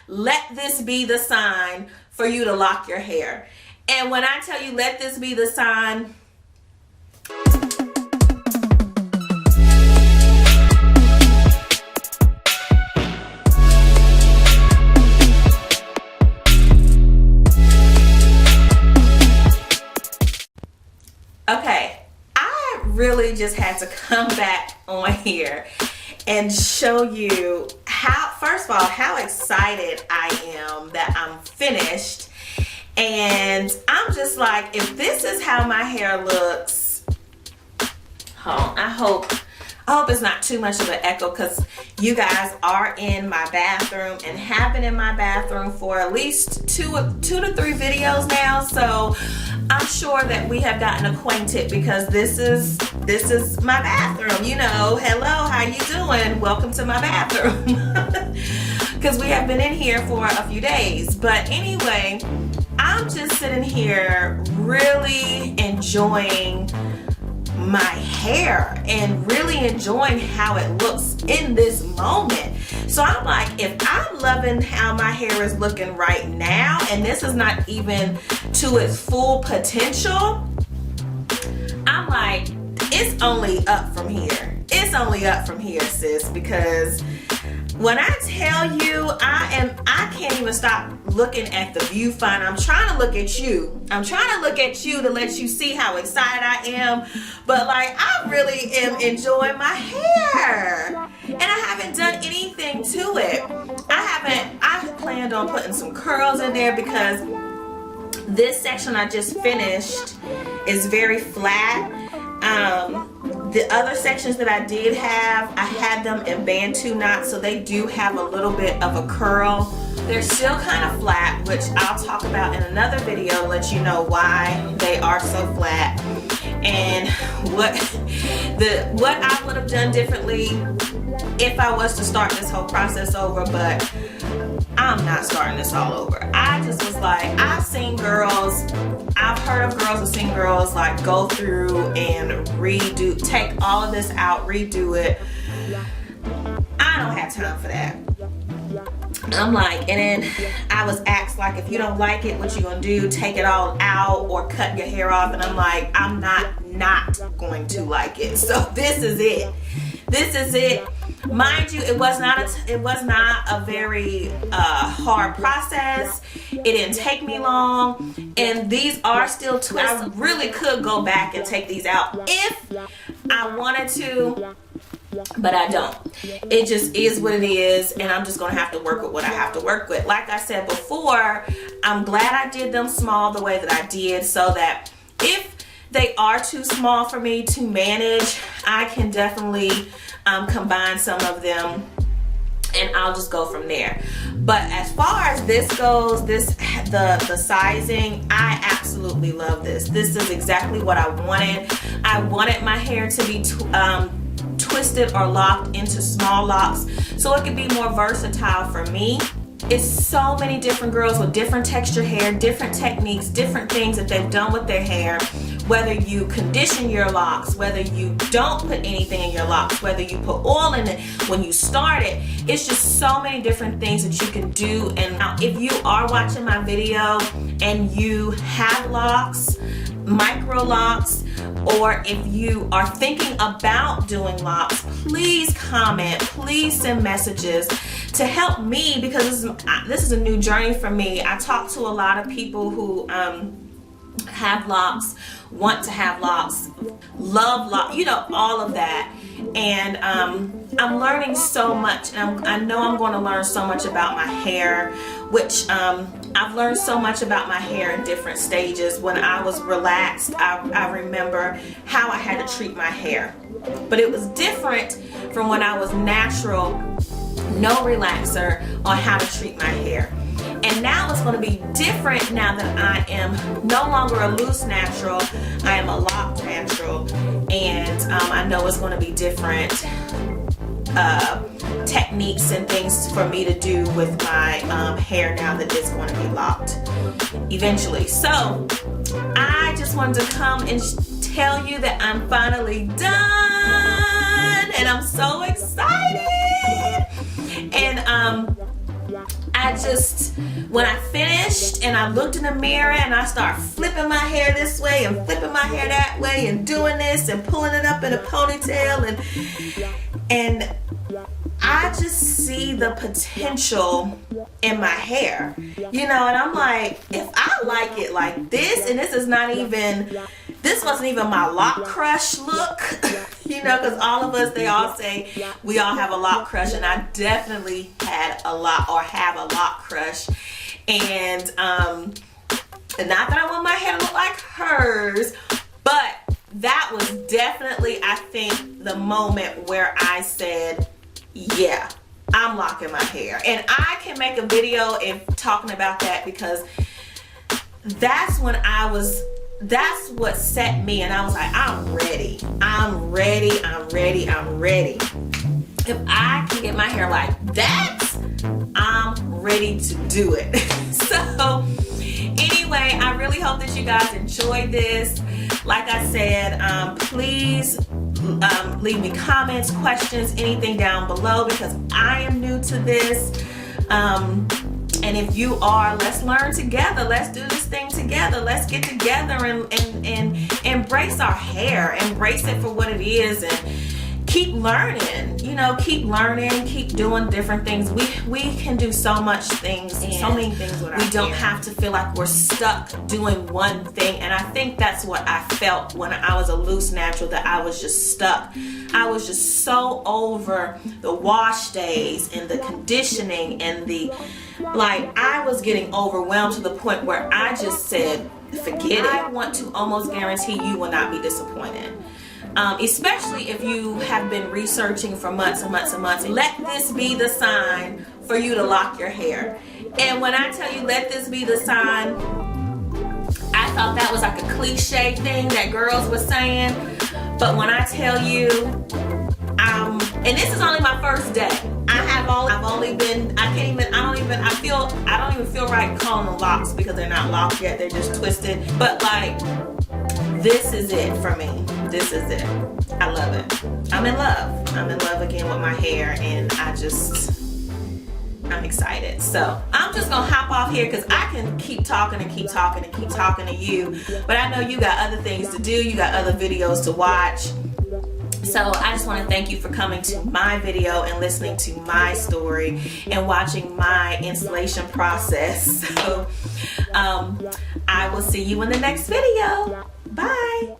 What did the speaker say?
let this be the sign for you to lock your hair. And when I tell you let this be the sign, okay, I really just had to come back on here and show you how, first of all, how excited I am that I'm finished. And I'm just like, if this is how my hair looks, I hope it's not too much of an echo, because you guys are in my bathroom and have been in my bathroom for at least two to three videos now. So I'm sure that we have gotten acquainted, because this is my bathroom. You know, hello, how you doing? Welcome to my bathroom. Because we have been in here for a few days. But anyway, I'm just sitting here really enjoying my hair and really enjoying how it looks in this moment. So I'm like, if I'm loving how my hair is looking right now, and this is not even to its full potential, I'm like, it's only up from here. It's only up from here, sis, because when I tell you, I can't even stop looking at the viewfinder. I'm trying to look at you. I'm trying to look at you to let you see how excited I am. But like, I really am enjoying my hair. And I haven't done anything to it. I planned on putting some curls in there, because this section I just finished is very flat. The other sections that I did have, I had them in Bantu knots, so they do have a little bit of a curl. They're still kind of flat, which I'll talk about in another video, let you know why they are so flat and what I would have done differently if I was to start this whole process over. But I'm not starting this all over. I just was like, I've heard of girls who've seen girls like go through and redo, take all of this out, redo it. I don't have time for that. I'm like, and then I was asked, like, if you don't like it, what you gonna do? Take it all out or cut your hair off? And I'm like, I'm not going to like it. So this is it. This is it. Mind you, it was not a very hard process. It didn't take me long, and these are still twists. I really could go back and take these out if I wanted to, but I don't. It just is what it is, and I'm just gonna have to work with what I have to work with. Like I said before, I'm glad I did them small the way that I did, so that if they are too small for me to manage, I can definitely combine some of them, and I'll just go from there. But as far as this goes, the sizing, I absolutely love this. This is exactly what I wanted. I wanted my hair to be twisted or locked into small locks, so it could be more versatile for me. It's so many different girls with different texture hair, different techniques, different things that they've done with their hair. Whether you condition your locks, whether you don't put anything in your locks, whether you put oil in it when you start it, it's just so many different things that you can do. And now, if you are watching my video and you have locks, micro locks, or if you are thinking about doing locks, please comment, please send messages to help me, because this is a new journey for me. I talk to a lot of people who have locks, want to have locks, love locks, you know, all of that. And I'm learning so much, and I know I'm going to learn so much about my hair, which I've learned so much about my hair in different stages. When I was relaxed, I remember how I had to treat my hair, but it was different from when I was natural, no relaxer, on how to treat my hair. And now it's going to be different now that I am no longer a loose natural, I am a locked natural, and I know it's going to be different techniques and things for me to do with my hair now that it's going to be locked eventually. So I just wanted to come and tell you that I'm finally done, and I'm so excited. And I when I finished and I looked in the mirror and I started flipping my hair this way and flipping my hair that way and doing this and pulling it up in a ponytail and I just see the potential in my hair, you know, and I'm like, if I like it like this, and this wasn't even my lock crush look, you know, because all of us, they all say we all have a lock crush, and I definitely have a lock crush, and not that I want my hair to look like hers, but that was definitely, I think, the moment where I said, yeah, I'm locking my hair. And I can make a video and talking about that, because that's what set me, and I was like, I'm ready. If I can get my hair like that, I'm ready to do it. So anyway, I really hope that you guys enjoyed this. Like I said, please leave me comments, questions, anything down below, because I am new to this. And if you are, let's learn together. Let's do this thing together. Let's get together and embrace our hair. Embrace it for what it is, and keep learning. You know, keep learning, keep doing different things. We can do so much things, so many things with our hair. We don't have to feel like we're stuck doing one thing. And I think that's what I felt when I was a loose natural, that I was just stuck. I was just so over the wash days and the conditioning and I was getting overwhelmed to the point where I just said, forget it. I want to almost guarantee you will not be disappointed. Especially if you have been researching for months and months and months. Let this be the sign for you to lock your hair. And when I tell you let this be the sign, I thought that was like a cliche thing that girls were saying. But when I tell you, and this is only my first day. I don't even feel right calling them locks, because they're not locked yet, they're just twisted. But like, this is it for me. This is it. I love it. I'm in love. I'm in love again with my hair, and I'm excited. So I'm just gonna hop off here, because I can keep talking and keep talking and keep talking to you, but I know you got other things to do. You got other videos to watch. So I just want to thank you for coming to my video and listening to my story and watching my installation process. So I will see you in the next video. Bye.